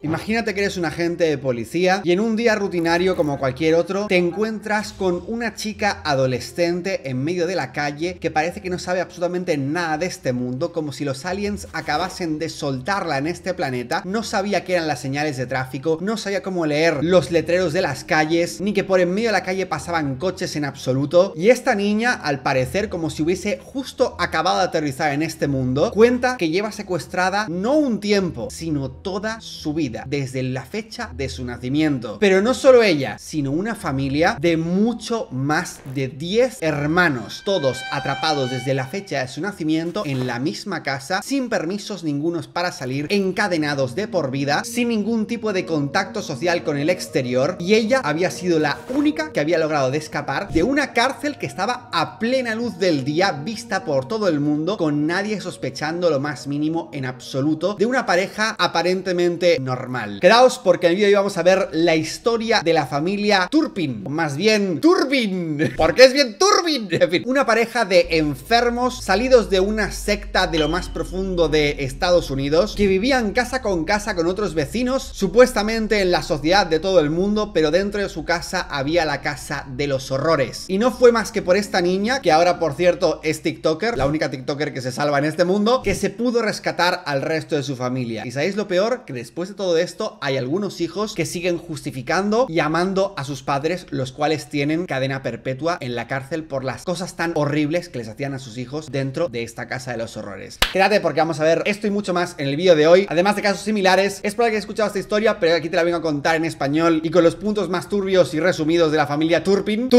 Imagínate que eres un agente de policía y en un día rutinario como cualquier otro te encuentras con una chica adolescente en medio de la calle que parece que no sabe absolutamente nada de este mundo, como si los aliens acabasen de soltarla en este planeta. No sabía qué eran las señales de tráfico, no sabía cómo leer los letreros de las calles, ni que por en medio de la calle pasaban coches en absoluto. Y esta niña, al parecer, como si hubiese justo acabado de aterrizar en este mundo, cuenta que lleva secuestrada no un tiempo, sino toda su vida, desde la fecha de su nacimiento. Pero no solo ella, sino una familia de mucho más de 10 hermanos, todos atrapados desde la fecha de su nacimiento en la misma casa, sin permisos ningunos para salir, encadenados de por vida, sin ningún tipo de contacto social con el exterior. Y ella había sido la única que había logrado de escapar de una cárcel que estaba a plena luz del día, vista por todo el mundo, con nadie sospechando lo más mínimo en absoluto, de una pareja aparentemente normal. Quedaos porque en el vídeo de hoy vamos a ver la historia de la familia Turpin, o más bien Turbin, porque es bien Turbin. En fin, una pareja de enfermos salidos de una secta de lo más profundo de Estados Unidos, que vivían casa con otros vecinos, supuestamente en la sociedad de todo el mundo, pero dentro de su casa había la casa de los horrores. Y no fue más que por esta niña, que ahora por cierto es TikToker, la única TikToker que se salva en este mundo, que se pudo rescatar al resto de su familia. ¿Y sabéis lo peor? Que después de todo esto hay algunos hijos que siguen justificando y amando a sus padres, los cuales tienen cadena perpetua en la cárcel por las cosas tan horribles que les hacían a sus hijos dentro de esta casa de los horrores. Quédate porque vamos a ver esto y mucho más en el vídeo de hoy, además de casos similares. Es probable que hayas escuchado esta historia, pero aquí te la vengo a contar en español y con los puntos más turbios y resumidos de la familia Turbin.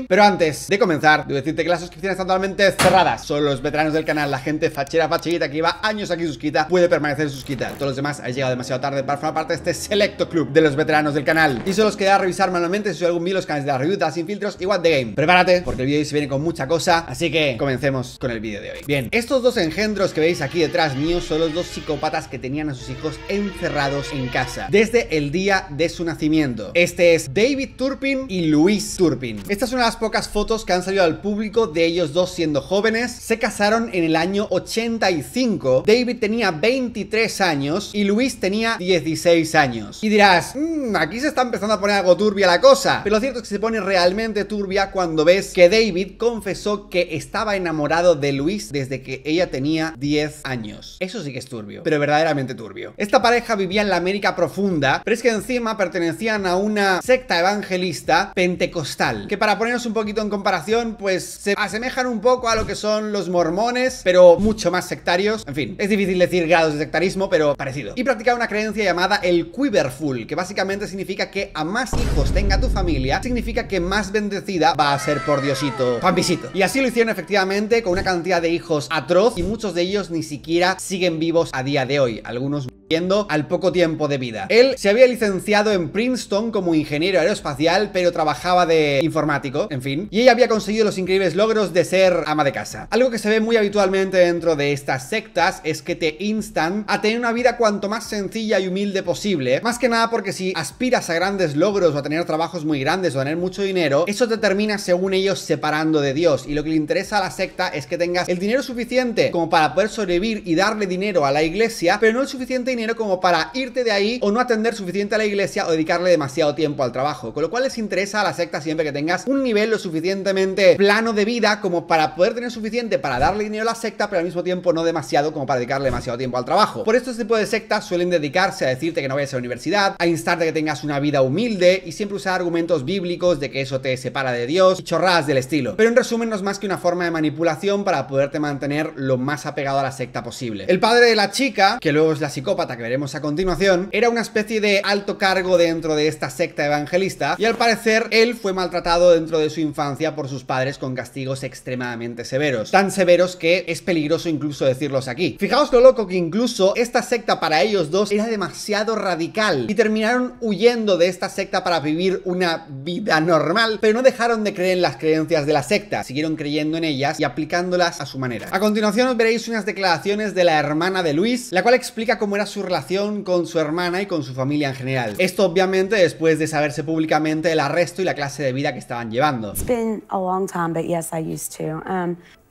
Pero antes de comenzar, debo decirte que las suscripciones están totalmente cerradas. Solo los veteranos del canal, la gente fachera, fachillita que lleva años aquí suscrita, puede permanecer suscrita. Todos los demás habéis llegado demasiado tarde para formar parte de este selecto club de los veteranos del canal. Y solo os queda revisar manualmente si soy algún vídeo los canales de la review, de Sin Filtros y What the Game. Prepárate, porque el vídeo de hoy se viene con mucha cosa, así que comencemos con el vídeo de hoy. Bien, estos dos engendros que veis aquí detrás mío son los dos psicópatas que tenían a sus hijos encerrados en casa desde el día de su nacimiento. Este es David Turpin y Louise Turpin. Esta es una de las pocas fotos que han salido al público de ellos dos siendo jóvenes. Se casaron en el año 85. David tenía 23 años y Louise tenía 16 años. Y dirás, aquí se está empezando a poner algo turbia la cosa. Pero lo cierto es que se pone realmente turbia cuando ves que David confesó que estaba enamorado de Louise desde que ella tenía 10 años. Eso sí que es turbio, pero verdaderamente turbio. Esta pareja vivía en la América profunda, pero es que encima pertenecían a una secta evangelista pentecostal, que para ponernos un poquito en comparación, pues se asemejan un poco a lo que son los mormones, pero mucho más sectarios. En fin, es difícil decir grados de sectarismo, pero parecido. Y practicaba una creencia llamada el Quiverful, que básicamente significa que a más hijos tenga tu familia, significa que más bendecida va a ser por Diosito Pampisito. Y así lo hicieron efectivamente, con una cantidad de hijos atroz, y muchos de ellos ni siquiera siguen vivos a día de hoy, algunos muriendo al poco tiempo de vida. Él se había licenciado en Princeton como ingeniero aeroespacial, pero trabajaba de informático, en fin, y ella había conseguido los increíbles logros de ser ama de casa. Algo que se ve muy habitualmente dentro de estas sectas es que te instan a tener una vida cuanto más sencilla y humilde posible, más que nada porque si aspiras a grandes logros o a tener trabajos muy grandes o a tener mucho dinero, eso te termina, según ellos, separando de Dios, y lo que le interesa a la secta es que tengas el dinero suficiente como para poder sobrevivir y darle dinero a la iglesia, pero no el suficiente dinero como para irte de ahí o no atender suficiente a la iglesia o dedicarle demasiado tiempo al trabajo, con lo cual les interesa a la secta siempre que tengas un nivel lo suficientemente plano de vida como para poder tener suficiente para darle dinero a la secta, pero al mismo tiempo no demasiado como para dedicarle demasiado tiempo al trabajo. Por esto este tipo de sectas suelen dedicarse a decirte que no vayas a la universidad, a instarte a que tengas una vida humilde y siempre usar argumentos bíblicos de que eso te separa de Dios y chorradas del estilo. Pero en resumen no es más que una forma de manipulación para poderte mantener lo más apegado a la secta posible. El padre de la chica, que luego es la psicópata que veremos a continuación, era una especie de alto cargo dentro de esta secta evangelista y al parecer él fue maltratado dentro de su infancia por sus padres con castigos extremadamente severos, tan severos que es peligroso incluso decirlos aquí. Fijaos lo loco que incluso esta secta para ellos dos era demasiado radical y terminaron huyendo de esta secta para vivir una vida normal, pero no dejaron de creer en las creencias de la secta, siguieron creyendo en ellas y aplicándolas a su manera. A continuación os veréis unas declaraciones de la hermana de Luis, la cual explica cómo era su relación con su hermana y con su familia en general. Esto obviamente después de saberse públicamente el arresto y la clase de vida que estaban llevando. It's been a long time, but yes, I used to.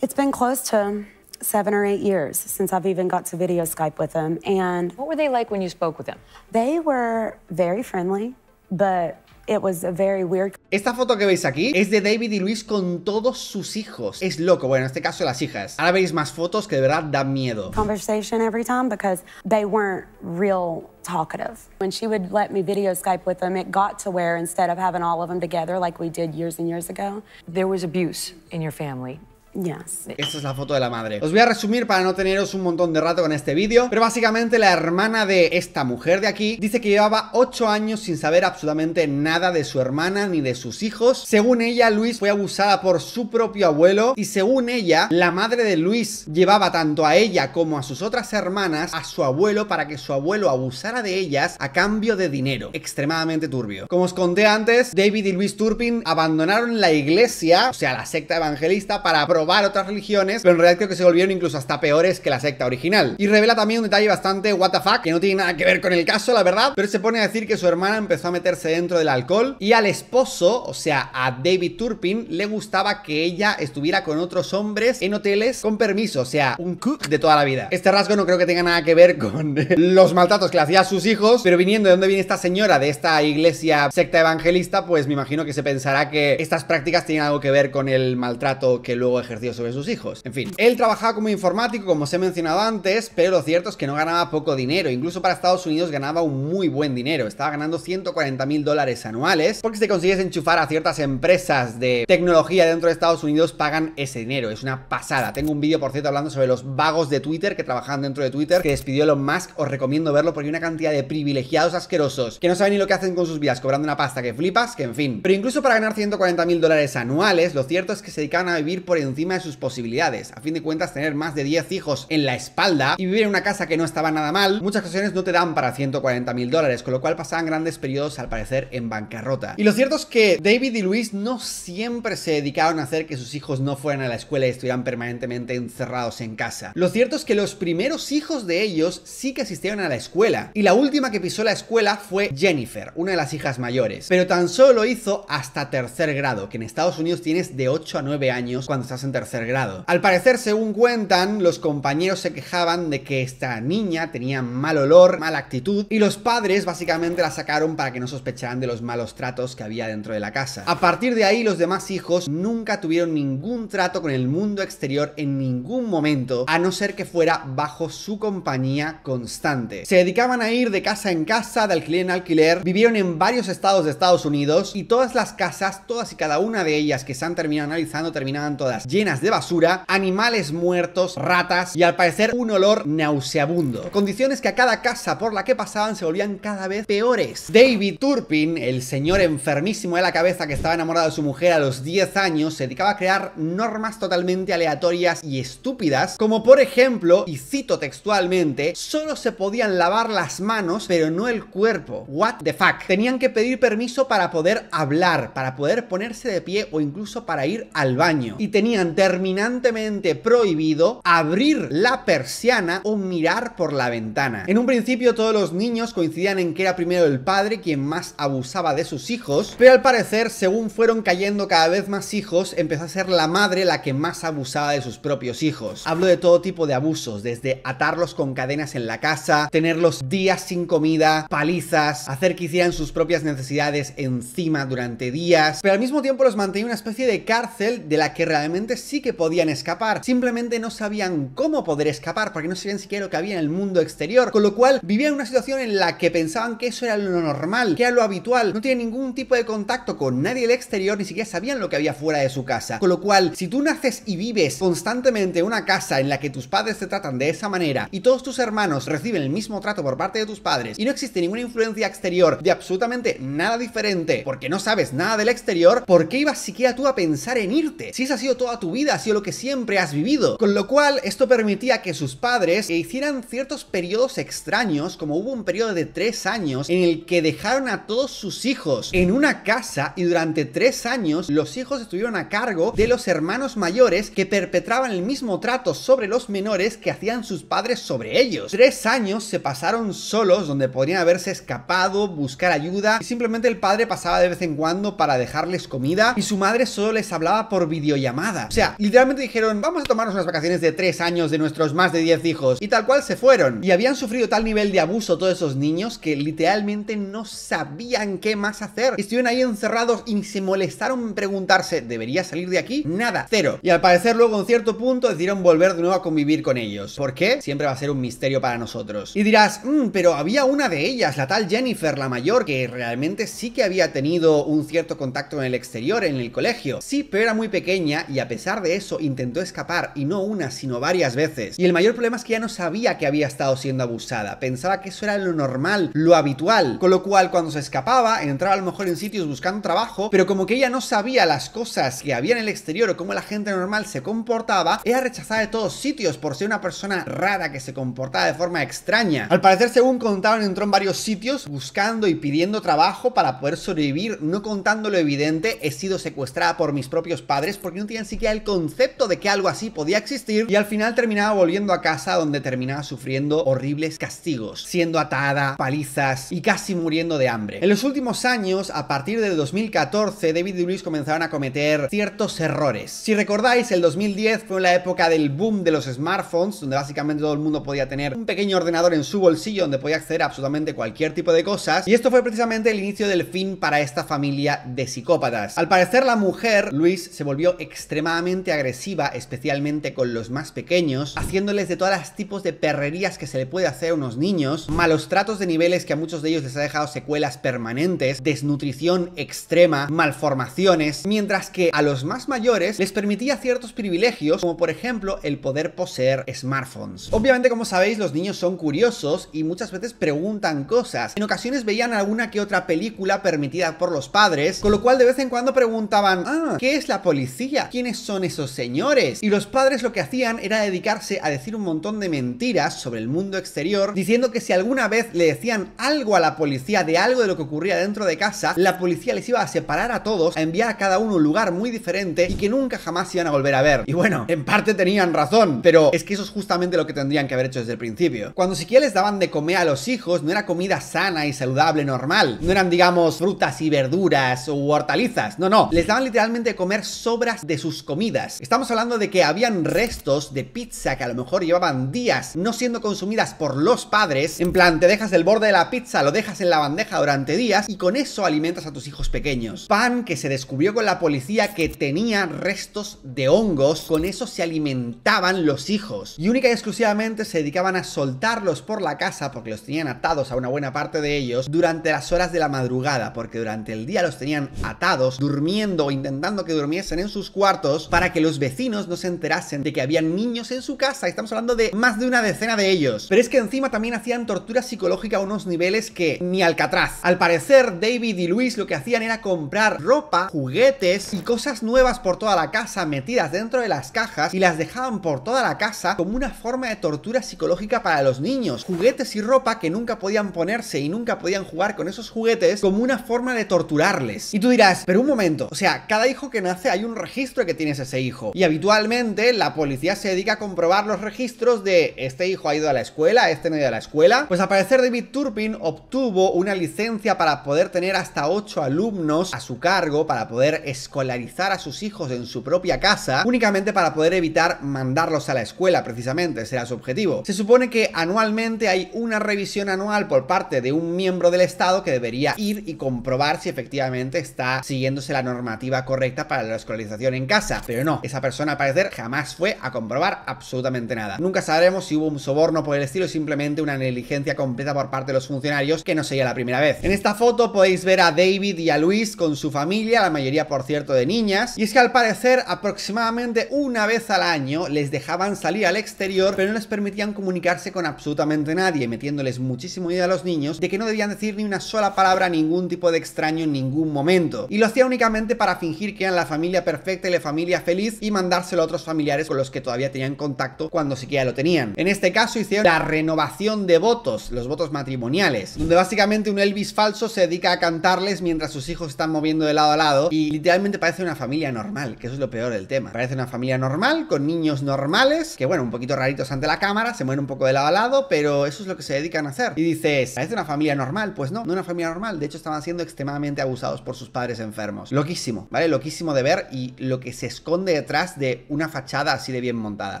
It's been close to 7 or 8 years since I've even got to video Skype with them. And what were they like when you spoke with them? They were very friendly, but it was a very weird. Esta foto que veis aquí es de David y Louise con todos sus hijos. Es loco, bueno, en este caso las hijas. Ahora veis más fotos que de verdad dan miedo. Conversation every time because they weren't real talkative. When she would let me video Skype with them, it got to where instead of having all of them together like we did years and years ago, there was abuse in your family. Yes. Esta es la foto de la madre. Os voy a resumir para no teneros un montón de rato con este vídeo, pero básicamente la hermana de esta mujer de aquí dice que llevaba 8 años sin saber absolutamente nada de su hermana ni de sus hijos. Según ella, Louise fue abusada por su propio abuelo y según ella, la madre de Louise llevaba tanto a ella como a sus otras hermanas a su abuelo para que su abuelo abusara de ellas a cambio de dinero. Extremadamente turbio. Como os conté antes, David y Louise Turpin abandonaron la iglesia, o sea, la secta evangelista, para probar otras religiones, pero en realidad creo que se volvieron incluso hasta peores que la secta original. Y revela también un detalle bastante what the fuck, que no tiene nada que ver con el caso, la verdad, pero se pone a decir que su hermana empezó a meterse dentro del alcohol y al esposo, o sea, a David Turpin, le gustaba que ella estuviera con otros hombres en hoteles con permiso, o sea, un cook de toda la vida. Este rasgo no creo que tenga nada que ver con los maltratos que le hacía a sus hijos, pero viniendo de donde viene esta señora de esta iglesia secta evangelista, pues me imagino que se pensará que estas prácticas tienen algo que ver con el maltrato que luego ejerció sobre sus hijos. En fin, él trabajaba como informático, como os he mencionado antes, pero lo cierto es que no ganaba poco dinero. Incluso para Estados Unidos ganaba un muy buen dinero. Estaba ganando $140.000 anuales, porque si te consigues enchufar a ciertas empresas de tecnología dentro de Estados Unidos, pagan ese dinero. Es una pasada. Tengo un vídeo, por cierto, hablando sobre los vagos de Twitter que trabajaban dentro de Twitter, que despidió Elon Musk. Os recomiendo verlo porque hay una cantidad de privilegiados asquerosos que no saben ni lo que hacen con sus vidas, cobrando una pasta que flipas, que en fin. Pero incluso para ganar $140.000 anuales, lo cierto es que se dedicaban a vivir por encima de sus posibilidades. A fin de cuentas, tener más de 10 hijos en la espalda y vivir en una casa que no estaba nada mal, muchas ocasiones no te dan para $140.000, con lo cual pasaban grandes periodos, al parecer, en bancarrota. Y lo cierto es que David y Louise no siempre se dedicaron a hacer que sus hijos no fueran a la escuela y estuvieran permanentemente encerrados en casa. Lo cierto es que los primeros hijos de ellos sí que asistieron a la escuela, y la última que pisó la escuela fue Jennifer, una de las hijas mayores, pero tan solo lo hizo hasta 3er grado, que en Estados Unidos tienes de 8 a 9 años cuando estás en 3er grado. Al parecer, según cuentan, los compañeros se quejaban de que esta niña tenía mal olor, mala actitud, y los padres básicamente la sacaron para que no sospecharan de los malos tratos que había dentro de la casa. A partir de ahí, los demás hijos nunca tuvieron ningún trato con el mundo exterior en ningún momento, a no ser que fuera bajo su compañía constante. Se dedicaban a ir de casa en casa, de alquiler en alquiler, vivieron en varios estados de Estados Unidos, y todas las casas, todas y cada una de ellas que se han terminado analizando, terminaban todas llenas de basura, animales muertos, ratas y al parecer un olor nauseabundo. Condiciones que a cada casa por la que pasaban se volvían cada vez peores. David Turpin, el señor enfermísimo de la cabeza que estaba enamorado de su mujer a los 10 años, se dedicaba a crear normas totalmente aleatorias y estúpidas, como por ejemplo, y cito textualmente, solo se podían lavar las manos pero no el cuerpo. What the fuck. Tenían que pedir permiso para poder hablar, para poder ponerse de pie o incluso para ir al baño. Y tenían terminantemente prohibido abrir la persiana o mirar por la ventana. En un principio todos los niños coincidían en que era primero el padre quien más abusaba de sus hijos, pero al parecer, según fueron cayendo cada vez más hijos, empezó a ser la madre la que más abusaba de sus propios hijos. Hablo de todo tipo de abusos, desde atarlos con cadenas en la casa, tenerlos días sin comida, palizas, hacer que hicieran sus propias necesidades encima durante días, pero al mismo tiempo los mantenía una especie de cárcel de la que realmente sí que podían escapar, simplemente no sabían cómo poder escapar porque no sabían siquiera lo que había en el mundo exterior, con lo cual vivían una situación en la que pensaban que eso era lo normal, que era lo habitual, no tienen ningún tipo de contacto con nadie del exterior, ni siquiera sabían lo que había fuera de su casa, con lo cual si tú naces y vives constantemente en una casa en la que tus padres te tratan de esa manera y todos tus hermanos reciben el mismo trato por parte de tus padres y no existe ninguna influencia exterior de absolutamente nada diferente porque no sabes nada del exterior, ¿por qué ibas siquiera tú a pensar en irte? Si esa ha sido toda tu vida, ha sido lo que siempre has vivido. Con lo cual esto permitía que sus padres hicieran ciertos periodos extraños, como hubo un periodo de 3 años en el que dejaron a todos sus hijos en una casa y durante 3 años los hijos estuvieron a cargo de los hermanos mayores que perpetraban el mismo trato sobre los menores que hacían sus padres sobre ellos. 3 años se pasaron solos donde podrían haberse escapado, buscar ayuda y simplemente el padre pasaba de vez en cuando para dejarles comida y su madre solo les hablaba por videollamada. O sea, literalmente dijeron, vamos a tomarnos unas vacaciones de 3 años de nuestros más de 10 hijos, y tal cual se fueron. Y habían sufrido tal nivel de abuso todos esos niños que literalmente no sabían qué más hacer. Estuvieron ahí encerrados y se molestaron en preguntarse, ¿debería salir de aquí? Nada, cero. Y al parecer luego en cierto punto decidieron volver de nuevo a convivir con ellos. ¿Por qué? Siempre va a ser un misterio para nosotros. Y dirás, pero había una de ellas, la tal Jennifer, la mayor, que realmente sí que había tenido un cierto contacto en el exterior, en el colegio. Sí, pero era muy pequeña y a pesar de eso intentó escapar, y no una, sino varias veces. Y el mayor problema es que ya no sabía que había estado siendo abusada. Pensaba que eso era lo normal, lo habitual. Con lo cual, cuando se escapaba, entraba a lo mejor en sitios buscando trabajo, pero como que ella no sabía las cosas que había en el exterior o cómo la gente normal se comportaba, era rechazada de todos sitios por ser una persona rara que se comportaba de forma extraña. Al parecer, según contaron, entró en varios sitios buscando y pidiendo trabajo para poder sobrevivir, no contando lo evidente: he sido secuestrada por mis propios padres, porque no tenían siquiera el concepto de que algo así podía existir, y al final terminaba volviendo a casa, donde terminaba sufriendo horribles castigos, siendo atada, palizas y casi muriendo de hambre. En los últimos años, a partir del 2014, David y Louise comenzaron a cometer ciertos errores. Si recordáis, el 2010 fue la época del boom de los smartphones, donde básicamente todo el mundo podía tener un pequeño ordenador en su bolsillo donde podía acceder a absolutamente cualquier tipo de cosas, y esto fue precisamente el inicio del fin para esta familia de psicópatas. Al parecer, la mujer, Louise, se volvió extremadamente agresiva, especialmente con los más pequeños, haciéndoles de todos los tipos de perrerías que se le puede hacer a unos niños, malos tratos de niveles que a muchos de ellos les ha dejado secuelas permanentes, desnutrición extrema, malformaciones, mientras que a los más mayores les permitía ciertos privilegios, como por ejemplo el poder poseer smartphones. Obviamente, como sabéis, los niños son curiosos y muchas veces preguntan cosas. En ocasiones veían alguna que otra película permitida por los padres, con lo cual de vez en cuando preguntaban, ¿qué es la policía? ¿Quiénes son esos señores? Y los padres lo que hacían era dedicarse a decir un montón de mentiras sobre el mundo exterior, diciendo que si alguna vez le decían algo a la policía de algo de lo que ocurría dentro de casa, la policía les iba a separar a todos, a enviar a cada uno a un lugar muy diferente y que nunca jamás se iban a volver a ver. Y bueno, en parte tenían razón, pero es que eso es justamente lo que tendrían que haber hecho desde el principio. Cuando siquiera les daban de comer a los hijos, no era comida sana y saludable normal, no eran, digamos, frutas y verduras o hortalizas, no, les daban literalmente de comer sobras de sus comidas. Estamos hablando de que habían restos de pizza que a lo mejor llevaban días no siendo consumidas por los padres. En plan, te dejas el borde de la pizza, lo dejas en la bandeja durante días y con eso alimentas a tus hijos pequeños. Pan que se descubrió con la policía que tenía restos de hongos, con eso se alimentaban los hijos. Y única y exclusivamente se dedicaban a soltarlos por la casa, porque los tenían atados a una buena parte de ellos, durante las horas de la madrugada, porque durante el día los tenían atados, durmiendo o intentando que durmiesen en sus cuartos, para que los vecinos no se enterasen de que habían niños en su casa. Estamos hablando de más de una decena de ellos. Pero es que encima también hacían tortura psicológica a unos niveles que ni Alcatraz. Al parecer, David y Louise lo que hacían era comprar ropa, juguetes y cosas nuevas por toda la casa, metidas dentro de las cajas, y las dejaban por toda la casa como una forma de tortura psicológica para los niños. Juguetes y ropa que nunca podían ponerse y nunca podían jugar con esos juguetes, como una forma de torturarles. Y tú dirás, pero un momento, o sea, cada hijo que nace hay un registro que tienes ese hijo, y habitualmente la policía se dedica a comprobar los registros de este hijo ha ido a la escuela, este no ha ido a la escuela. Pues al parecer David Turpin obtuvo una licencia para poder tener hasta 8 alumnos a su cargo, para poder escolarizar a sus hijos en su propia casa, únicamente para poder evitar mandarlos a la escuela. Precisamente ese era su objetivo. Se supone que anualmente hay una revisión anual por parte de un miembro del Estado que debería ir y comprobar si efectivamente está siguiéndose la normativa correcta para la escolarización en casa, pero no, esa persona al parecer jamás fue a comprobar absolutamente nada. Nunca sabremos si hubo un soborno por el estilo, simplemente una negligencia completa por parte de los funcionarios, que no sería la primera vez. En esta foto podéis ver a David y a Louise con su familia, la mayoría por cierto de niñas, y es que al parecer aproximadamente una vez al año les dejaban salir al exterior, pero no les permitían comunicarse con absolutamente nadie, metiéndoles muchísimo miedo a los niños de que no debían decir ni una sola palabra a ningún tipo de extraño en ningún momento, y lo hacía únicamente para fingir que eran la familia perfecta y la familia feliz, y mandárselo a otros familiares con los que todavía tenían contacto cuando siquiera lo tenían. En este caso hicieron la renovación de votos, los votos matrimoniales, donde básicamente un Elvis falso se dedica a cantarles mientras sus hijos están moviendo de lado a lado, y literalmente parece una familia normal, que eso es lo peor del tema. Parece una familia normal, con niños normales, que bueno, un poquito raritos ante la cámara, se mueven un poco de lado a lado, pero eso es lo que se dedican a hacer. Y dices, ¿parece una familia normal? Pues no, no una familia normal. De hecho estaban siendo extremadamente abusados por sus padres enfermos. Loquísimo, ¿vale? Loquísimo de ver, y lo que se esconde detrás de una fachada así de bien montada.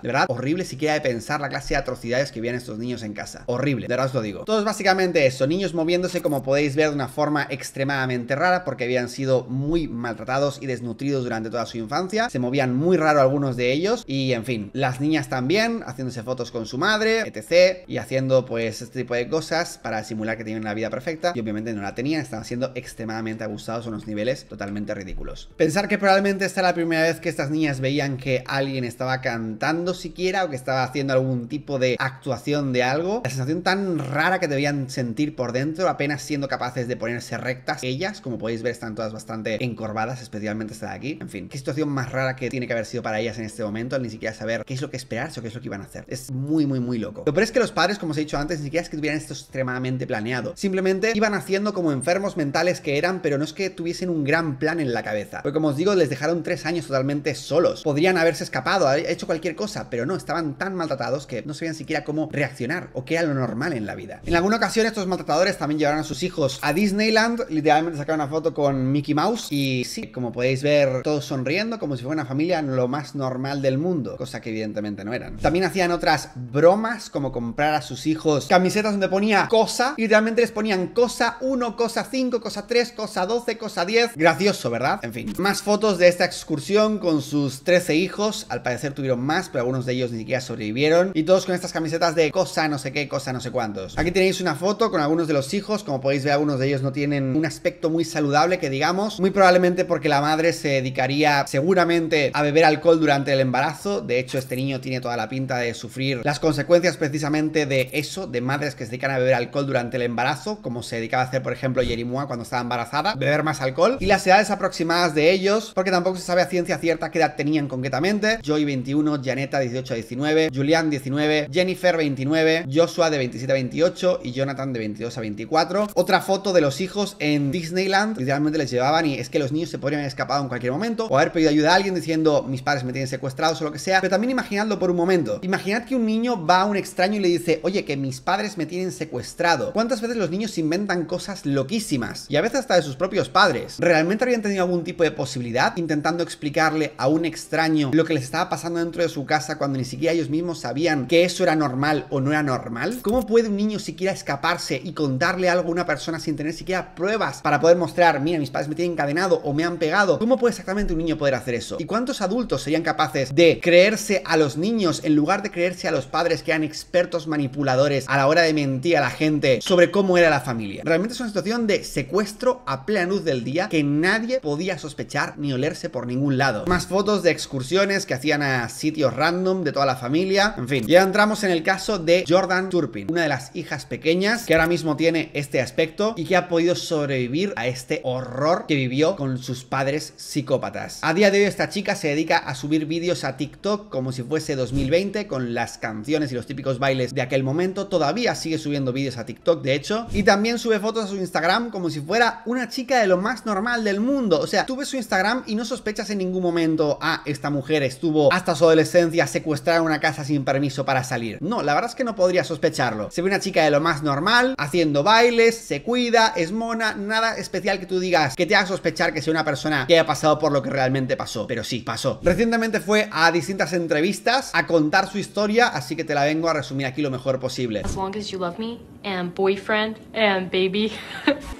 De verdad, horrible siquiera de pensar la clase de atrocidades que veían estos niños en casa. Horrible, de verdad os lo digo. Todo es básicamente eso, niños moviéndose, como podéis ver, de una forma extremadamente rara, porque habían sido muy maltratados y desnutridos durante toda su infancia. Se movían muy raro algunos de ellos. Y en fin, las niñas también, haciéndose fotos con su madre, etc. Y haciendo pues este tipo de cosas para simular que tenían una vida perfecta. Y obviamente no la tenían, estaban siendo extremadamente abusados a unos niveles totalmente ridículos. Pensar que probablemente esta era la primera vez que estas niñas veían que alguien estaba cantando siquiera, o que estaba haciendo algún tipo de actuación de algo. La sensación tan rara que debían sentir por dentro, apenas siendo capaces de ponerse rectas. Ellas, como podéis ver, están todas bastante encorvadas, especialmente esta de aquí. En fin, qué situación más rara que tiene que haber sido para ellas en este momento, al ni siquiera saber qué es lo que esperarse o qué es lo que iban a hacer. Es muy, muy, muy loco. Lo peor es que los padres, como os he dicho antes, ni siquiera es que tuvieran esto extremadamente planeado. Simplemente iban haciendo como enfermos mentales que eran, pero no es que tuviesen un gran plan en la cabeza. Porque como os digo, les dejaron 3 años totalmente solos. Podrían haberse escapado, haber hecho cualquier cosa, pero no, estaban tan maltratados que no sabían siquiera cómo reaccionar o qué era lo normal en la vida. En alguna ocasión estos maltratadores también llevaron a sus hijos a Disneyland, literalmente sacaron una foto con Mickey Mouse y sí, como podéis ver, todos sonriendo como si fuera una familia lo más normal del mundo, cosa que evidentemente no eran. También hacían otras bromas, como comprar a sus hijos camisetas donde ponía cosa, y literalmente les ponían cosa 1, cosa 5, cosa 3, cosa 12, cosa 10. Gracioso, ¿verdad? En fin, más fotos de esta excursión con sus 13 hijos. Al parecer tuvieron más, pero algunos de ellos ni siquiera sobrevivieron, y todos con estas camisetas de cosa no sé qué, cosa no sé cuántos. Aquí tenéis una foto con algunos de los hijos. Como podéis ver, algunos de ellos no tienen un aspecto muy saludable, que digamos, muy probablemente porque la madre se dedicaría seguramente a beber alcohol durante el embarazo. De hecho, este niño tiene toda la pinta de sufrir las consecuencias precisamente de eso, de madres que se dedican a beber alcohol durante el embarazo, como se dedicaba a hacer, por ejemplo, Jerimois cuando estaba embarazada, beber más alcohol. Y las edades aproximadas de ellos, porque tampoco se sabe a ciencia cierta qué edad tenían concretamente. Joy 21, Janetta 18 a 19, Julian 19, Jennifer 29, Joshua de 27 a 28 y Jonathan de 22 a 24. Otra foto de los hijos en Disneyland, literalmente les llevaban, y es que los niños se podrían haber escapado en cualquier momento o haber pedido ayuda a alguien diciendo mis padres me tienen secuestrados o lo que sea. Pero también imaginadlo por un momento, imaginad que un niño va a un extraño y le dice, oye, que mis padres me tienen secuestrado. ¿Cuántas veces los niños inventan cosas loquísimas? Y a veces hasta de sus propios padres. ¿Realmente habrían tenido algún tipo de posibilidad intentando explicarle a un extraño lo que les estaba pasando dentro de su casa cuando ni siquiera ellos mismos sabían que eso era normal o no era normal? ¿Cómo puede un niño siquiera escaparse y contarle algo a una persona sin tener siquiera pruebas para poder mostrar, mira, mis padres me tienen encadenado o me han pegado? ¿Cómo puede exactamente un niño poder hacer eso? ¿Y cuántos adultos serían capaces de creerse a los niños en lugar de creerse a los padres, que eran expertos manipuladores a la hora de mentir a la gente sobre cómo era la familia? Realmente es una situación de secuestro a plena luz del día que nadie podía sospechar ni olerse por ningún lado. Más fotos de excursiones que hacían a sitios random de toda la familia. En fin, ya entramos en el caso de Jordan Turpin, una de las hijas pequeñas que ahora mismo tiene este aspecto y que ha podido sobrevivir a este horror que vivió con sus padres psicópatas. A día de hoy esta chica se dedica a subir vídeos a TikTok como si fuese 2020, con las canciones y los típicos bailes de aquel momento. Todavía sigue subiendo vídeos a TikTok, de hecho, y también sube fotos a su Instagram como si fuera una chica de lo más normal del mundo. O sea, tú ves su Instagram y no sospechas en ningún momento, ah, esta mujer estuvo hasta su adolescencia secuestrada en una casa sin permiso para salir. No, la verdad es que no podría sospecharlo. Se ve una chica de lo más normal, haciendo bailes, se cuida, es mona, nada especial que tú digas que te haga sospechar que sea una persona que haya pasado por lo que realmente pasó. Pero sí, pasó. Recientemente fue a distintas entrevistas a contar su historia, así que te la vengo a resumir aquí lo mejor posible. As long as you love me and boyfriend and baby.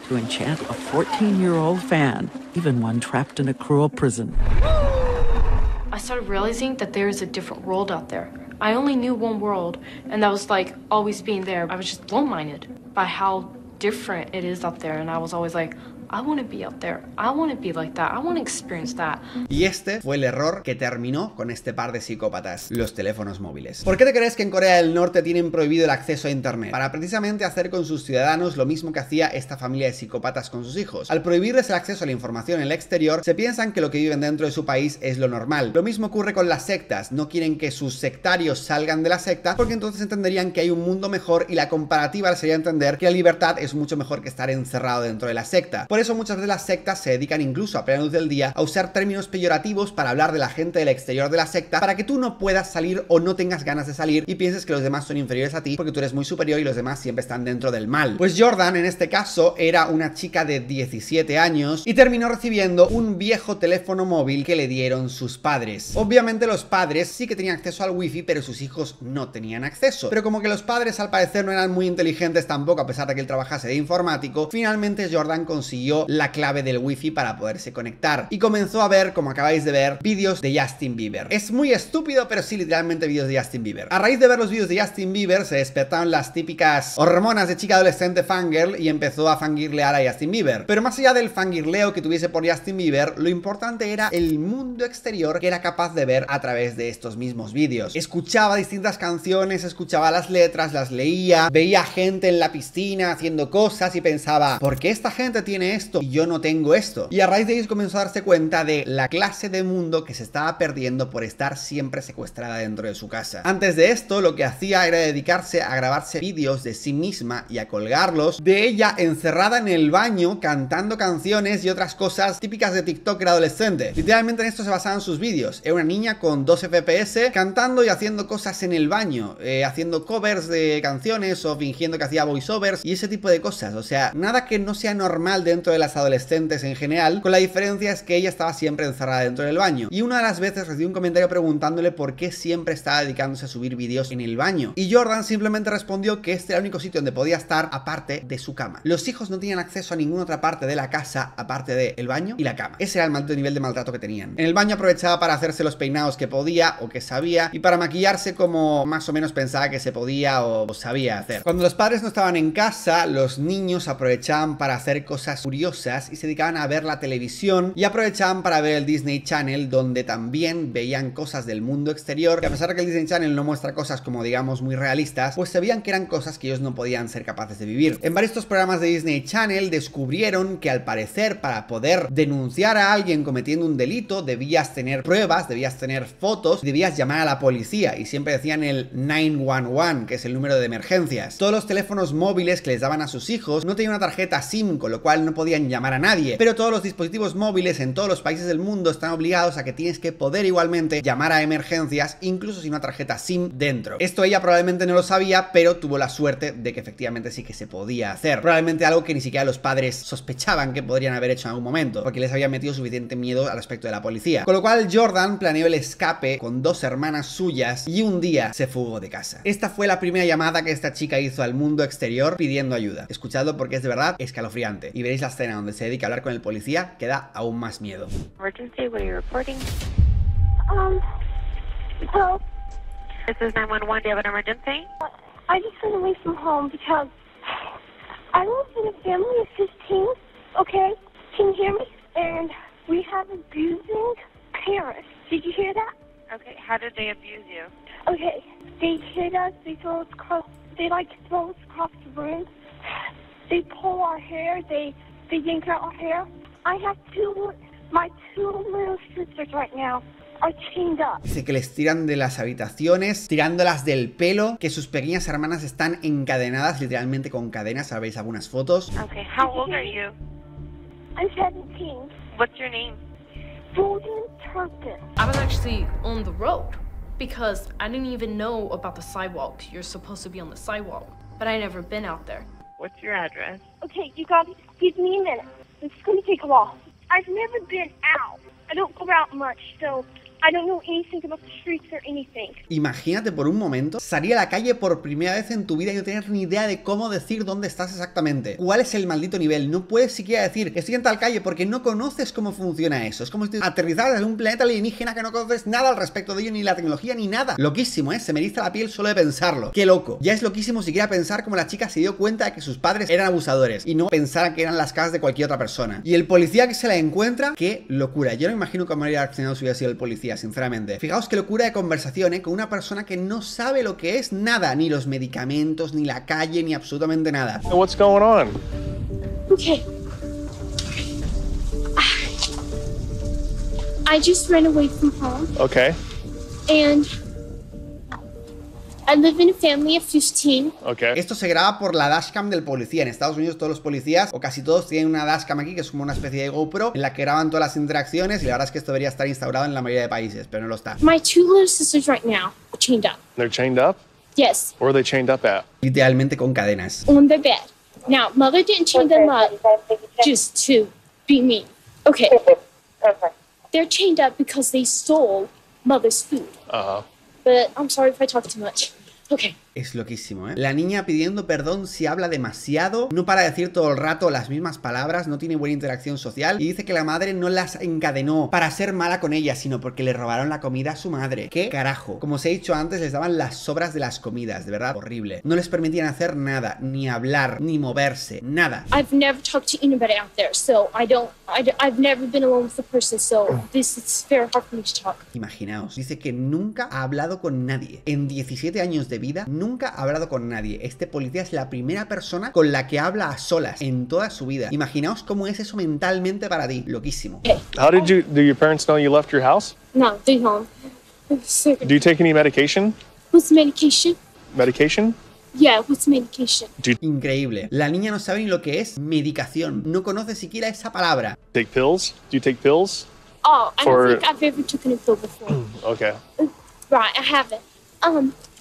To enchant a 14-year-old fan, even one trapped in a cruel prison. I started realizing that there is a different world out there. I only knew one world, and that was like always being there. I was just blown-minded by how different it is out there, and I was always like, I want to be out there. I want to be like that. I want to experience that. Y este fue el error que terminó con este par de psicópatas, los teléfonos móviles. ¿Por qué te crees que en Corea del Norte tienen prohibido el acceso a internet? Para precisamente hacer con sus ciudadanos lo mismo que hacía esta familia de psicópatas con sus hijos. Al prohibirles el acceso a la información en el exterior, se piensan que lo que viven dentro de su país es lo normal. Lo mismo ocurre con las sectas. No quieren que sus sectarios salgan de la secta porque entonces entenderían que hay un mundo mejor, y la comparativa les sería entender que la libertad es es mucho mejor que estar encerrado dentro de la secta. Por eso muchas veces las sectas se dedican incluso a plena luz del día a usar términos peyorativos para hablar de la gente del exterior de la secta, para que tú no puedas salir o no tengas ganas de salir y pienses que los demás son inferiores a ti porque tú eres muy superior y los demás siempre están dentro del mal. Pues Jordan en este caso era una chica de 17 años y terminó recibiendo un viejo teléfono móvil que le dieron sus padres. Obviamente los padres sí que tenían acceso al wifi, pero sus hijos no tenían acceso. Pero como que los padres al parecer no eran muy inteligentes tampoco, a pesar de que él trabajase de informático, finalmente Jordan consiguió la clave del wifi para poderse conectar y comenzó a ver, como acabáis de ver, vídeos de Justin Bieber. Es muy estúpido, pero sí, literalmente vídeos de Justin Bieber. A raíz de ver los vídeos de Justin Bieber se despertaron las típicas hormonas de chica adolescente fangirl y empezó a fangirlear a Justin Bieber. Pero más allá del fangirleo que tuviese por Justin Bieber, lo importante era el mundo exterior que era capaz de ver a través de estos mismos vídeos. Escuchaba distintas canciones, escuchaba las letras, las leía, veía gente en la piscina haciendo cosas y pensaba, ¿por qué esta gente tiene esto y yo no tengo esto? Y a raíz de ahí comenzó a darse cuenta de la clase de mundo que se estaba perdiendo por estar siempre secuestrada dentro de su casa. Antes de esto, lo que hacía era dedicarse a grabarse vídeos de sí misma y a colgarlos, de ella encerrada en el baño cantando canciones y otras cosas típicas de TikToker adolescente. Literalmente en esto se basaban sus vídeos. Era una niña con 2 FPS cantando y haciendo cosas en el baño, haciendo covers de canciones o fingiendo que hacía voiceovers y ese tipo de cosas. O sea, nada que no sea normal dentro de las adolescentes en general, con la diferencia es que ella estaba siempre encerrada dentro del baño. Y una de las veces recibí un comentario preguntándole por qué siempre estaba dedicándose a subir vídeos en el baño. Y Jordan simplemente respondió que este era el único sitio donde podía estar aparte de su cama. Los hijos no tenían acceso a ninguna otra parte de la casa aparte del baño y la cama. Ese era el maldito nivel de maltrato que tenían. En el baño aprovechaba para hacerse los peinados que podía o que sabía y para maquillarse como más o menos pensaba que se podía o sabía hacer. Cuando los padres no estaban en casa, los niños aprovechaban para hacer cosas curiosas y se dedicaban a ver la televisión y aprovechaban para ver el Disney Channel, donde también veían cosas del mundo exterior, que a pesar de que el Disney Channel no muestra cosas como digamos muy realistas, pues sabían que eran cosas que ellos no podían ser capaces de vivir. En varios de estos programas de Disney Channel descubrieron que al parecer para poder denunciar a alguien cometiendo un delito debías tener pruebas, debías tener fotos, debías llamar a la policía y siempre decían el 911, que es el número de emergencias. Todos los teléfonos móviles que les daban a sus hijos no tenían una tarjeta SIM, con lo cual no podían llamar a nadie, pero todos los dispositivos móviles en todos los países del mundo están obligados a que tienes que poder igualmente llamar a emergencias, incluso sin una tarjeta SIM dentro. Esto ella probablemente no lo sabía, pero tuvo la suerte de que efectivamente sí que se podía hacer. Probablemente algo que ni siquiera los padres sospechaban que podrían haber hecho en algún momento, porque les había metido suficiente miedo al respecto de la policía. Con lo cual Jordan planeó el escape con 2 hermanas suyas y un día se fugó de casa. Esta fue la primera llamada que esta chica hizo al mundo exterior pidiendo ayuda. Escuchadlo porque es de verdad escalofriante. Y veréis la escena donde se dedica a hablar con el policía, que da aún más miedo. Emergency, what are you reporting? Help. This is 911. Do you have an emergency? I just went away from home because I live in a family of 15, okay? Can you hear me? And we have abusing parents. Did you hear that? Okay, how did they abuse you? Okay, they hit us, they throw us across, they like throw us across the room. They pull our hair, they yank out our hair. I have my two little sisters right now. Dice que les tiran de las habitaciones, tirándolas del pelo, que sus pequeñas hermanas están encadenadas literalmente con cadenas. ¿Sabéis algunas fotos? Okay, how old are you? I'm 17. What's your name? Golden Turpin. I was actually on the road because I didn't even know about the sidewalk. You're supposed to be on the sidewalk, but I never been out there. What's your address? Okay, you gotta give me a minute. It's gonna take a while. I've never been out. I don't go out much, so I don't know anything about the streets or anything. Imagínate por un momento salir a la calle por primera vez en tu vida y no tener ni idea de cómo decir dónde estás exactamente. ¿Cuál es el maldito nivel? No puedes siquiera decir que estoy en tal calle porque no conoces cómo funciona eso. Es como si aterrizaras en un planeta alienígena que no conoces nada al respecto de ello, ni la tecnología, ni nada. Loquísimo, ¿eh? Se me eriza la piel solo de pensarlo. Qué loco. Ya es loquísimo siquiera pensar cómo la chica se dio cuenta de que sus padres eran abusadores y no pensara que eran las casas de cualquier otra persona. Y el policía que se la encuentra, qué locura. Yo no me imagino cómo habría reaccionado si hubiera sido el policía, sinceramente. Fijaos qué locura de conversación, con una persona que no sabe lo que es nada, ni los medicamentos, ni la calle, ni absolutamente nada. What's going on? Okay. I just ran away from home. Okay. And I live in a family of 15. Okay. Esto se graba por la dashcam del policía. En Estados Unidos todos los policías, o casi todos, tienen una dashcam aquí que es como una especie de GoPro en la que graban todas las interacciones, y la verdad es que esto debería estar instaurado en la mayoría de países, pero no lo está. My 2 little sisters right now are chained up. They're chained up? Yes, Where are they chained up at? Literalmente con cadenas. on their bed. Now, mother didn't chain them up just to be mean. Okay. They're chained up because they stole mother's food. Uh-huh. But I'm sorry if I talk too much. Okay. Es loquísimo, ¿eh? La niña pidiendo perdón si habla demasiado, no para decir todo el rato las mismas palabras, no tiene buena interacción social, y dice que la madre no las encadenó para ser mala con ella, sino porque le robaron la comida a su madre. ¿Qué carajo? Como os he dicho antes, les daban las sobras de las comidas, de verdad, horrible. No les permitían hacer nada, ni hablar, ni moverse, nada. I've never talked to anybody out there, so I've never been alone with a person, so this is very hard for me to talk. Imaginaos, dice que nunca ha hablado con nadie. En 17 años de vida, nunca ha hablado con nadie. Este policía es la primera persona con la que habla a solas en toda su vida. Imaginaos cómo es eso mentalmente para ti. Loquísimo. Do your parents know you left your house? No, they don't. Do you take any medication? What's medication? Medication? Yeah, what's medication? Increíble. La niña no sabe ni lo que es medicación. No conoce siquiera esa palabra. Take pills? Do you take pills? Oh, I For- don't think I've ever taken a pill before. Okay. Right, I haven't.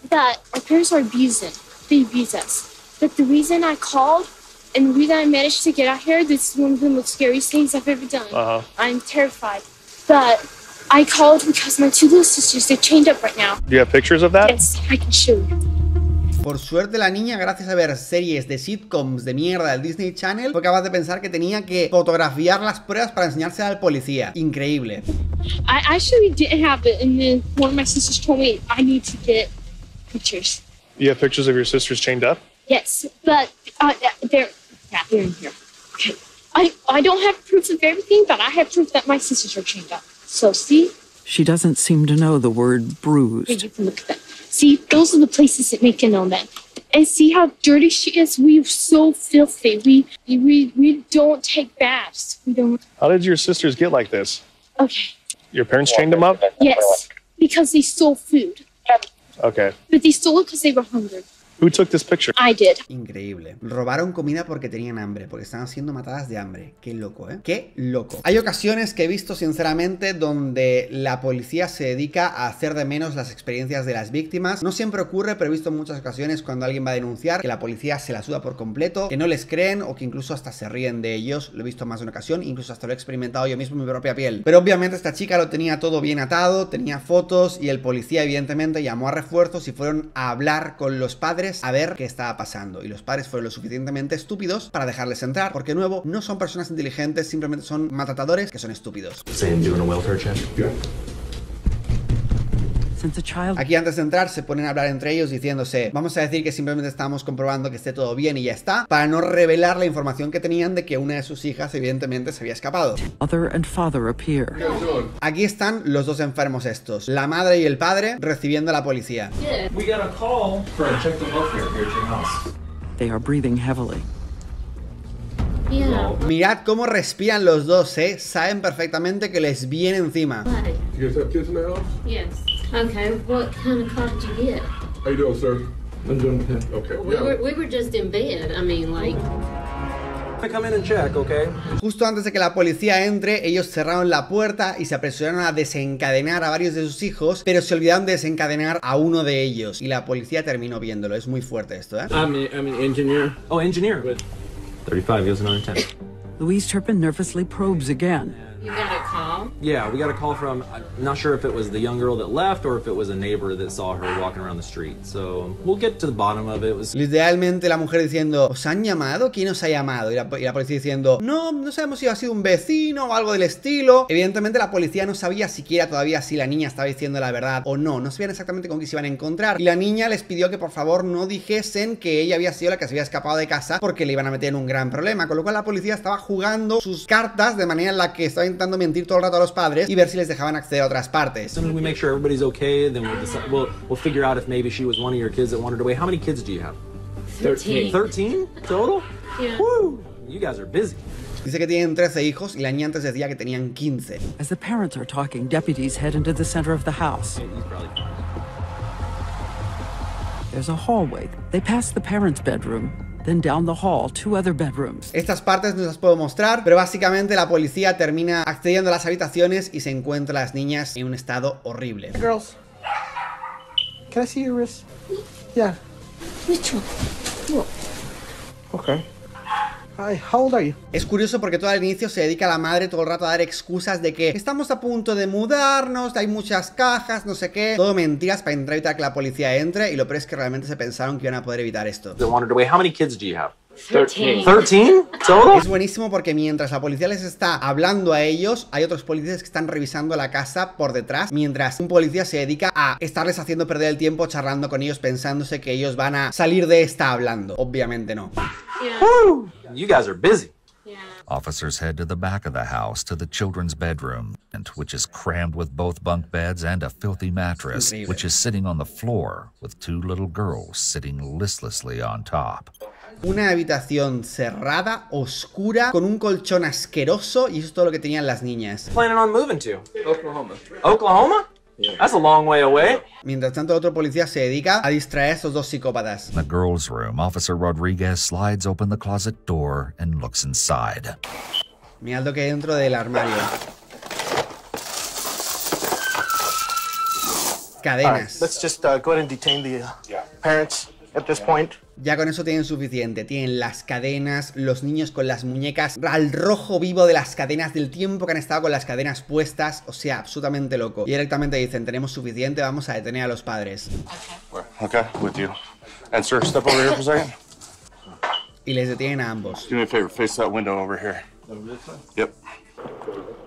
That our parents are abusing. They abuse us. But the reason I called and the reason I managed to get out here, this is one of the most scariest things I've ever done. Uh-huh. I'm terrified. But I called because my 2 little sisters, they're chained up right now. Do you have pictures of that? Yes, I can show you. Por suerte la niña, gracias a ver series de sitcoms de mierda del Disney Channel, fue capaz de pensar que tenía que fotografiar las pruebas para enseñársela al policía. Increíble. I actually didn't have it, and then one of my sisters told me I need to get pictures. You have pictures of your sisters chained up? Yes, but they're in here. Okay. I don't have proof of everything, but I have proof that my sisters are chained up. So see? She doesn't seem to know the word Here, bruised. you can look at them. See, those are the places that make it on them. And see how dirty she is? We are so filthy. We don't take baths. We don't. How did your sisters get like this? Okay. Your parents chained them up? Yes, because they stole food. Okay. But they stole it because they were hungry. Who took this picture? I did. Increíble. Robaron comida porque tenían hambre, porque estaban siendo matadas de hambre. Qué loco, ¿eh? Qué loco. Hay ocasiones que he visto, sinceramente, donde la policía se dedica a hacer de menos las experiencias de las víctimas. No siempre ocurre, pero he visto en muchas ocasiones cuando alguien va a denunciar que la policía se la suda por completo, que no les creen o que incluso hasta se ríen de ellos. Lo he visto más de una ocasión, incluso hasta lo he experimentado yo mismo en mi propia piel. Pero obviamente esta chica lo tenía todo bien atado, tenía fotos y el policía evidentemente llamó a refuerzos y fueron a hablar con los padres a ver qué estaba pasando, y los padres fueron lo suficientemente estúpidos para dejarles entrar, porque de nuevo no son personas inteligentes, simplemente son maltratadores que son estúpidos. Aquí antes de entrar se ponen a hablar entre ellos diciéndose, vamos a decir que simplemente estamos comprobando que esté todo bien y ya está, para no revelar la información que tenían de que una de sus hijas evidentemente se había escapado. Mother and father appear. Aquí están los dos enfermos estos, la madre y el padre recibiendo a la policía. We got a call for a check of welfare here at your house. They are breathing heavily. Yeah. Mirad cómo respiran los dos, saben perfectamente que les viene encima. You guys have kids in the house? Yes. Okay, what kind of car did you get? How you doing, sir? I'm doing okay. Okay. We were just in bed. I mean, like... Come in and check, okay? Justo antes de que la policía entre, ellos cerraron la puerta y se apresuraron a desencadenar a varios de sus hijos, pero se olvidaron de desencadenar a uno de ellos, y la policía terminó viéndolo. Es muy fuerte esto, I'm an engineer. Oh, engineer. Good. 35 years and 10. Louise Turpin nervously probes again. You got a call? Yeah, we got a call from, I'm not sure if it was the young girl that left or if it was a neighbor that saw her walking around the street. So we'll get to the bottom of it. Literalmente la mujer diciendo, ¿os han llamado? ¿Quién os ha llamado? Y la policía diciendo, no sabemos si ha sido un vecino o algo del estilo. Evidentemente la policía no sabía siquiera todavía si la niña estaba diciendo la verdad o no. No sabían exactamente con qué se iban a encontrar. Y la niña les pidió que por favor no dijesen que ella había sido la que se había escapado de casa, porque le iban a meter en un gran problema. Con lo cual la policía estaba jugando sus cartas de manera en la que estaba intentando mentir todo el rato a los padres y ver si les dejaban acceder a otras partes. As soon as we make sure everybody's okay, then we'll figure out if maybe she was one of your kids that wandered away. How many kids do you have? 13. 13 total? Yeah. Woo! You guys are busy. Dice que tienen 13 hijos y la niña antes decía que tenían 15. As the parents are talking, deputies head into the center of the house. He's probably fine. There's a hallway. They pass the parents' bedroom, then down the hall, 2 other bedrooms. Estas partes no las puedo mostrar, pero básicamente la policía termina accediendo a las habitaciones y se encuentra a las niñas en un estado horrible. Hey girls, can I see your wrist? Yeah. Mitchell, look. Okay. Hi, how old are you? Es curioso porque todo al inicio se dedica a la madre todo el rato a dar excusas de que estamos a punto de mudarnos, hay muchas cajas, no sé qué. Todo mentiras para intentar evitar que la policía entre, y lo peor es que realmente se pensaron que iban a poder evitar esto. How many kids do you have? 13. 13? Total? Es buenísimo porque mientras la policía les está hablando a ellos, hay otros policías que están revisando la casa por detrás, mientras un policía se dedica a estarles haciendo perder el tiempo charlando con ellos, pensándose que ellos van a salir de esta hablando. Obviamente no. Woo! You guys are busy. Officers head to the back of the house to the children's bedroom, which is crammed with both bunk beds and a filthy mattress, which is sitting on the floor with 2 little girls sitting listlessly on top. Una habitación cerrada, oscura, con un colchón asqueroso, y eso es todo lo que tenían las niñas. Planning on moving to? Oklahoma. Oklahoma? Yeah. That's a long way away. Mientras tanto, otro policía se dedica a distraer a estos dos psicópatas. In the girls' room, Officer Rodriguez slides open the closet door and looks inside. Mirad lo que hay dentro del armario. Cadenas. Let's just go ahead and detain the parents at this point. Ya con eso tienen suficiente. Tienen las cadenas, los niños con las muñecas al rojo vivo de las cadenas, del tiempo que han estado con las cadenas puestas. O sea, absolutamente loco. Y directamente dicen, tenemos suficiente, vamos a detener a los padres. Okay, with you. And sir, step over here for a second. Y les detienen a ambos. Do me a favor, face that window over here. Yep.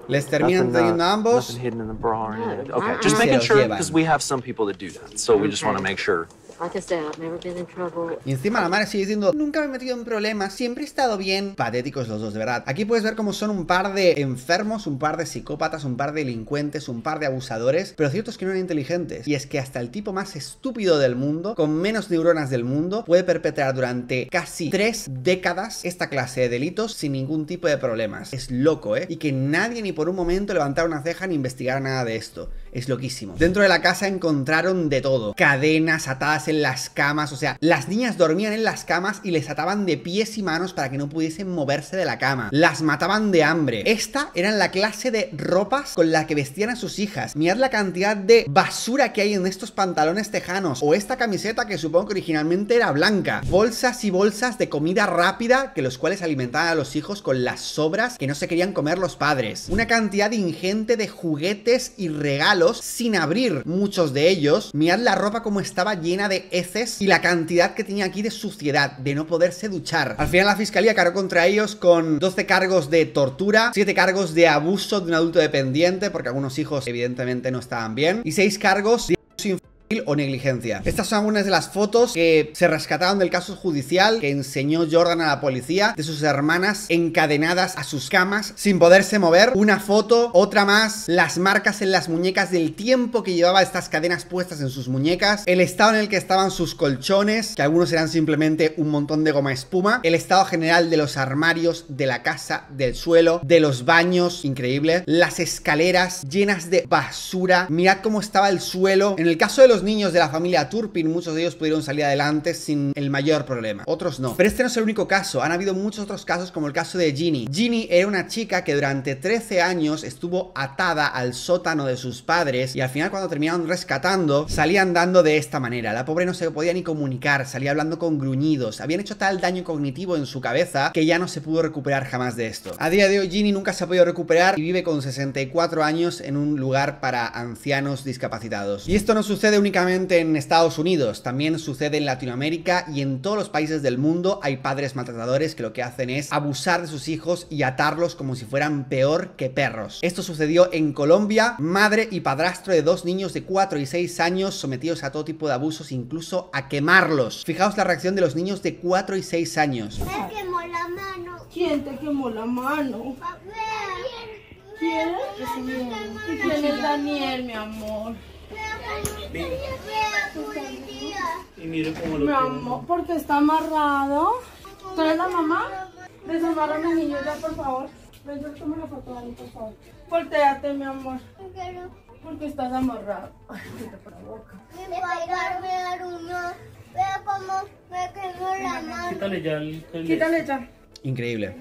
Les terminan deteniendo a ambos. Nothing hidden in the bra or anything. Okay, just making sure, because we have some people that do that. So we just want to make sure. Like I said, I've never been in trouble. Y encima la madre sigue diciendo, nunca me he metido en problemas, siempre he estado bien. Patéticos los dos, de verdad. Aquí puedes ver cómo son un par de enfermos, un par de psicópatas, un par de delincuentes, un par de abusadores. Pero cierto es que no eran inteligentes. Y es que hasta el tipo más estúpido del mundo, con menos neuronas del mundo, puede perpetrar durante casi 3 décadas esta clase de delitos sin ningún tipo de problemas. Es loco, ¿eh? Y que nadie ni por un momento levantara una ceja ni investigara nada de esto. Es loquísimo. Dentro de la casa encontraron de todo. Cadenas atadas en las camas. O sea, las niñas dormían en las camas y les ataban de pies y manos para que no pudiesen moverse de la cama. Las mataban de hambre. Esta era la clase de ropas con la que vestían a sus hijas. Mirad la cantidad de basura que hay en estos pantalones tejanos. O esta camiseta que supongo que originalmente era blanca. Bolsas y bolsas de comida rápida que los cuales alimentaban a los hijos con las sobras que no se querían comer los padres. Una cantidad ingente de juguetes y regalos sin abrir muchos de ellos. Mirad la ropa como estaba llena de heces y la cantidad que tenía aquí de suciedad, de no poderse duchar. Al final la fiscalía cargó contra ellos con 12 cargos de tortura, 7 cargos de abuso de un adulto dependiente, porque algunos hijos evidentemente no estaban bien, y 6 cargos de abuso infantil o negligencia. Estas son algunas de las fotos que se rescataron del caso judicial que enseñó Jordan a la policía de sus hermanas encadenadas a sus camas sin poderse mover. Una foto, otra más, las marcas en las muñecas del tiempo que llevaba estas cadenas puestas en sus muñecas, el estado en el que estaban sus colchones, que algunos eran simplemente un montón de goma espuma, el estado general de los armarios, de la casa, del suelo, de los baños, increíble, las escaleras llenas de basura. Mirad cómo estaba el suelo. En el caso de los niños de la familia Turpin, muchos de ellos pudieron salir adelante sin el mayor problema, otros no. Pero este no es el único caso, han habido muchos otros casos, como el caso de Ginny. Ginny era una chica que durante 13 años estuvo atada al sótano de sus padres y al final, cuando terminaron rescatando, salía andando de esta manera. La pobre no se podía ni comunicar, salía hablando con gruñidos. Habían hecho tal daño cognitivo en su cabeza que ya no se pudo recuperar jamás de esto. A día de hoy Ginny nunca se ha podido recuperar y vive con 64 años en un lugar para ancianos discapacitados. Y esto no sucede únicamente en Estados Unidos, también sucede en Latinoamérica y en todos los países del mundo. Hay padres maltratadores que lo que hacen es abusar de sus hijos y atarlos como si fueran peor que perros. Esto sucedió en Colombia. Madre y padrastro de 2 niños de 4 y 6 años sometidos a todo tipo de abusos, incluso a quemarlos. Fijaos la reacción de los niños de 4 y 6 años. Me quemó la mano. ¿Quién te quemó la mano? ¿Quién? ¿Quién es Daniel, mi amor? Y mire cómo lo mi amor, porque está amarrado. ¿Tú eres la mamá? Desamarra a mi niño ya, por favor. Ven, yo tomo la foto ahí, por favor. Voltéate, mi amor. Porque estás amarrado. Ay, quítate por la boca. Me va a dar una. Pero como me quemó la mano. Quítale ya Quítale ya. Increíble.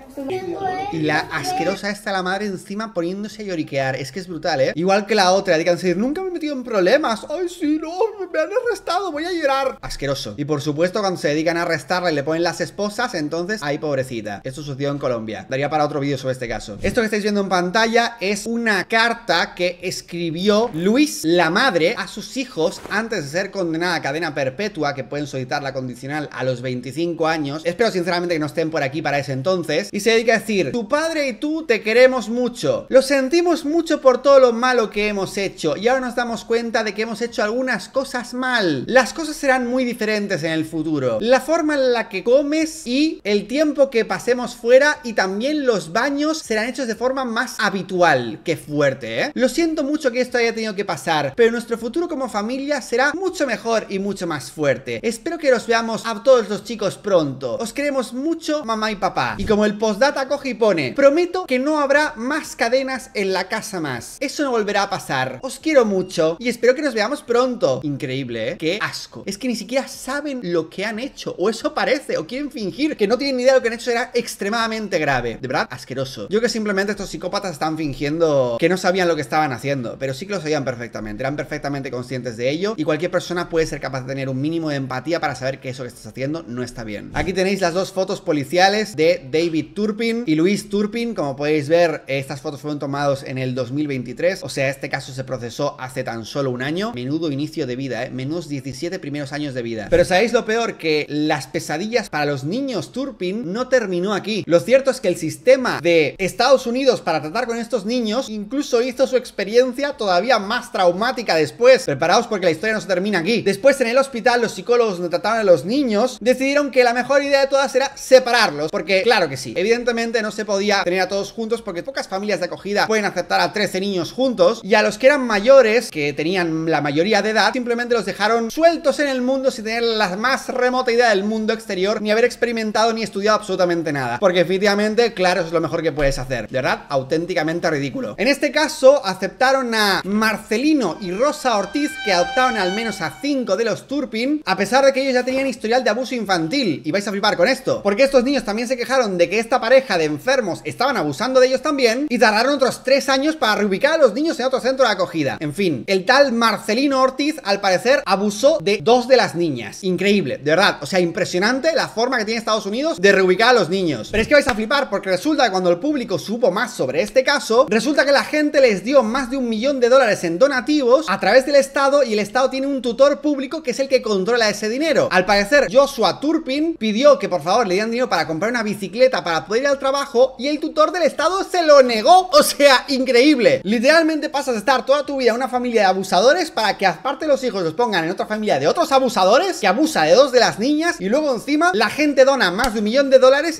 Y la asquerosa está la madre encima poniéndose a lloriquear. Es que es brutal, ¿eh? Igual que la otra, dedican a decir, nunca me he metido en problemas. Ay, sí, no, me han arrestado, voy a llorar. Asqueroso. Y por supuesto, cuando se dedican a arrestarla y le ponen las esposas, entonces, ay, pobrecita. Esto sucedió en Colombia. Daría para otro vídeo sobre este caso. Esto que estáis viendo en pantalla es una carta que escribió Luis, la madre, a sus hijos antes de ser condenada a cadena perpetua, que pueden solicitar la condicional a los 25 años. Espero sinceramente que no estén por aquí para ese entonces. Y se dedica a decir, tu padre y tú te queremos mucho. Lo sentimos mucho por todo lo malo que hemos hecho y ahora nos damos cuenta de que hemos hecho algunas cosas mal. Las cosas serán muy diferentes en el futuro. La forma en la que comes y el tiempo que pasemos fuera y también los baños serán hechos de forma más habitual. Qué fuerte, ¿eh? Lo siento mucho que esto haya tenido que pasar, pero nuestro futuro como familia será mucho mejor y mucho más fuerte. Espero que los veamos a todos los chicos pronto. Os queremos mucho, mamá y papá. Y como el postdata coge y pone, prometo que no habrá más cadenas en la casa más. Eso no volverá a pasar. Os quiero mucho y espero que nos veamos pronto. Increíble, ¿eh? Qué asco. Es que ni siquiera saben lo que han hecho, o eso parece, o quieren fingir que no tienen ni idea de lo que han hecho. Era extremadamente grave. De verdad, asqueroso. Yo creo que simplemente estos psicópatas están fingiendo que no sabían lo que estaban haciendo, pero sí que lo sabían perfectamente. Eran perfectamente conscientes de ello y cualquier persona puede ser capaz de tener un mínimo de empatía para saber que eso que estás haciendo no está bien. Aquí tenéis las dos fotos policiales de David Turpin y Luis Turpin. Como podéis ver, estas fotos fueron tomadas en el 2023, o sea, este caso se procesó hace tan solo un año. Menudo inicio de vida, menos 17 primeros años de vida. Pero ¿sabéis lo peor? Que las pesadillas para los niños Turpin no terminó aquí. Lo cierto es que el sistema de Estados Unidos para tratar con estos niños incluso hizo su experiencia todavía más traumática después. Preparaos porque la historia no se termina aquí. Después en el hospital, los psicólogos donde trataban a los niños decidieron que la mejor idea de todas era separarlos, porque claro que sí, evidentemente no se podía tener a todos juntos porque pocas familias de acogida pueden aceptar a 13 niños juntos, y a los que eran mayores, que tenían la mayoría de edad, simplemente los dejaron sueltos en el mundo sin tener la más remota idea del mundo exterior, ni haber experimentado ni estudiado absolutamente nada, porque efectivamente, claro, eso es lo mejor que puedes hacer. De verdad, auténticamente ridículo. En este caso, aceptaron a Marcelino y Rosa Ortiz, que adoptaron al menos a 5 de los Turpin, a pesar de que ellos ya tenían historial de abuso infantil. Y vais a flipar con esto, porque estos niños también se quejaron de que esta pareja de enfermos estaban abusando de ellos también, y tardaron otros 3 años para reubicar a los niños en otro centro de acogida. En fin, el tal Marcelino Ortiz, al parecer, abusó de 2 de las niñas. Increíble, de verdad, o sea, impresionante la forma que tiene Estados Unidos de reubicar a los niños. Pero es que vais a flipar, porque resulta que cuando el público supo más sobre este caso, resulta que la gente les dio más de $1 millón en donativos a través del Estado, y el Estado tiene un tutor público que es el que controla ese dinero. Al parecer, Joshua Turpin pidió que por favor le dieran dinero para comprar una bicicleta para poder ir al trabajo, y el tutor del Estado se lo negó. O sea, increíble. Literalmente pasas de estar toda tu vida en una familia de abusadores para que aparte los hijos los pongan en otra familia de otros abusadores que abusa de 2 de las niñas, y luego encima la gente dona más de $1 millón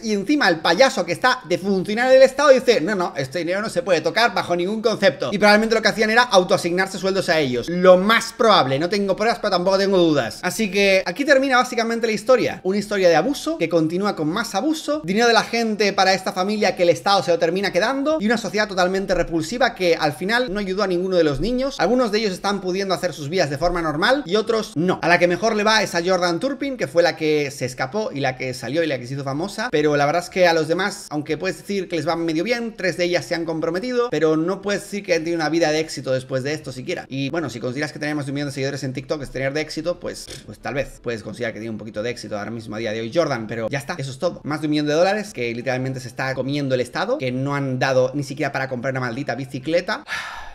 y encima el payaso que está de funcionario del Estado dice, no, este dinero no se puede tocar bajo ningún concepto. Y probablemente lo que hacían era autoasignarse sueldos a ellos. Lo más probable, no tengo pruebas pero tampoco tengo dudas. Así que aquí termina básicamente la historia. Una historia de abuso que continúa con más abuso, dinero de la gente para esta familia que el Estado se lo termina quedando, y una sociedad totalmente repulsiva que al final no ayudó a ninguno de los niños. Algunos de ellos están pudiendo hacer sus vidas de forma normal y otros no. A la que mejor le va es a Jordan Turpin, que fue la que se escapó y la que salió y la que se hizo famosa, pero la verdad es que a los demás, aunque puedes decir que les va medio bien, 3 de ellas se han comprometido, pero no puedes decir que han tenido una vida de éxito después de esto siquiera. Y bueno, si consideras que tener más de 1 millón de seguidores en TikTok es tener de éxito, pues tal vez puedes considerar que tiene un poquito de éxito ahora mismo a día de hoy Jordan, pero ya está, eso es todo. Más de $1 millón que literalmente se está comiendo el Estado, que no han dado ni siquiera para comprar una maldita bicicleta.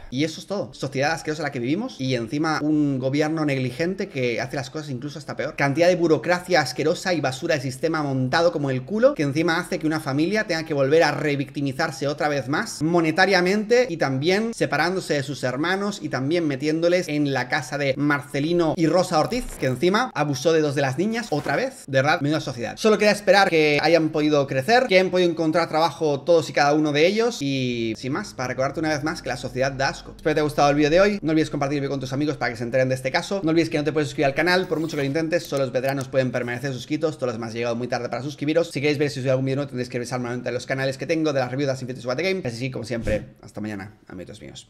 Y eso es todo. Sociedad asquerosa en la que vivimos, y encima un gobierno negligente que hace las cosas incluso hasta peor. Cantidad de burocracia asquerosa y basura de sistema montado como el culo, que encima hace que una familia tenga que volver a revictimizarse otra vez más monetariamente, y también separándose de sus hermanos, y también metiéndoles en la casa de Marcelino y Rosa Ortiz, que encima abusó de 2 de las niñas otra vez. De verdad, menuda sociedad. Solo queda esperar que hayan podido crecer, que hayan podido encontrar trabajo todos y cada uno de ellos, y sin más, para recordarte una vez más que la sociedad da asco. Espero que te haya gustado el vídeo de hoy. No olvides compartirlo con tus amigos para que se enteren de este caso. No olvides que no te puedes suscribir al canal, por mucho que lo intentes, solo los veteranos pueden permanecer suscritos, todos los demás han llegado muy tarde para suscribiros. Si queréis ver si subo algún vídeo nuevo, tendréis que revisar manualmente los canales que tengo de las reviews de Infinity Swat Game. Así sí, como siempre, hasta mañana, amigos míos.